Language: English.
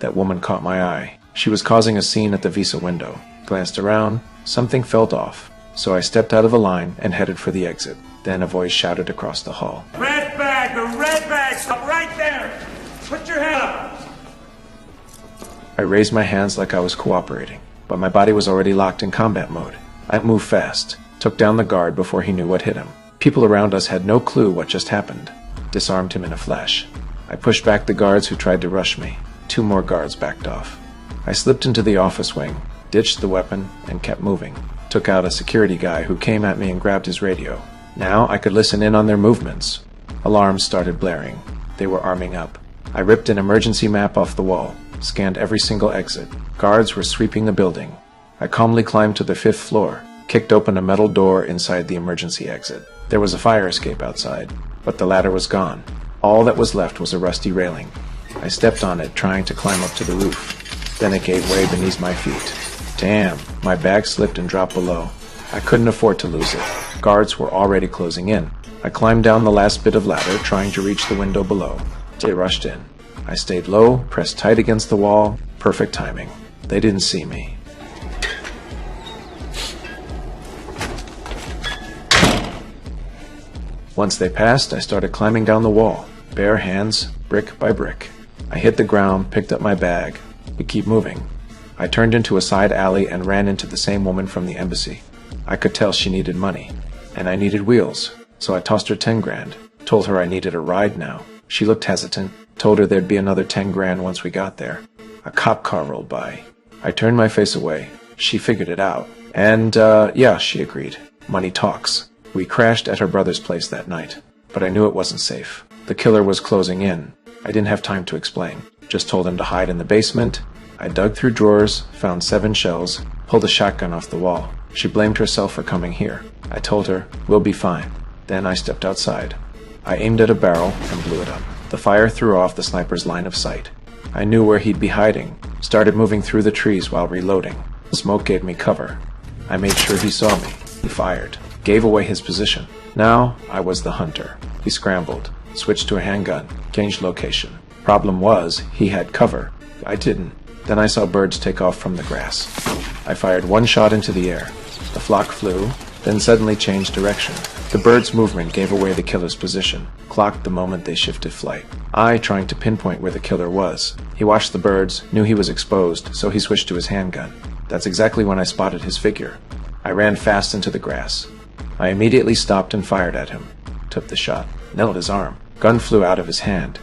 That woman caught my eye. She was causing a scene at the Visa window. Glanced around. Something felt off. So I stepped out of the line and headed for the exit. Then a voice shouted across the hall. Red bag! The red bag! Stop right there! Put your hand up! I raised my hands like I was cooperating, but my body was already locked in combat mode. I moved fast, took down the guard before he knew what hit him. People around us had no clue what just happened. Disarmed him in a flash. I pushed back the guards who tried to rush me. 2 more guards backed off. I slipped into the office wing, ditched the weapon, and kept moving. Took out a security guy who came at me and grabbed his radio. Now I could listen in on their movements. Alarms started blaring. They were arming up. I ripped an emergency map off the wall, scanned every single exit. Guards were sweeping the building. I calmly climbed to the 5th floor, kicked open a metal door inside the emergency exit. There was a fire escape outside, but the ladder was gone. All that was left was a rusty railing. I stepped on it, trying to climb up to the roof. Then it gave way beneath my feet. Damn, my bag slipped and dropped below. I couldn't afford to lose it. Guards were already closing in. I climbed down the last bit of ladder, trying to reach the window below. They rushed in. I stayed low, pressed tight against the wall. Perfect timing. They didn't see me. Once they passed, I started climbing down the wall, bare hands, brick by brick. I hit the ground, picked up my bag. We keep moving. I turned into a side alley and ran into the same woman from the embassy. I could tell she needed money, and I needed wheels, so I tossed her 10 grand. Told her I needed a ride now. She looked hesitant, told her there'd be another 10 grand once we got there. A cop car rolled by. I turned my face away. She figured it out. And, yeah, she agreed. Money talks. We crashed at her brother's place that night, but I knew it wasn't safe. The killer was closing in. I didn't have time to explain. Just told him to hide in the basement. I dug through drawers, found 7 shells, pulled a shotgun off the wall. She blamed herself for coming here. I told her, we'll be fine. Then I stepped outside. I aimed at a barrel and blew it up. The fire threw off the sniper's line of sight. I knew where he'd be hiding. Started moving through the trees while reloading. The smoke gave me cover. I made sure he saw me. He fired. Gave away his position. Now I was the hunter. He scrambled, switched to a handgun, changed location. Problem was, he had cover. I didn't. Then I saw birds take off from the grass. I fired 1 shot into the air. The flock flew, then suddenly changed direction. The bird's movement gave away the killer's position, clocked the moment they shifted flight. I trying to pinpoint where the killer was. He watched the birds, knew he was exposed, so he switched to his handgun. That's exactly when I spotted his figure. I ran fast into the grass. I immediately stopped and fired at him. Took the shot. Nailed his arm. Gun flew out of his hand.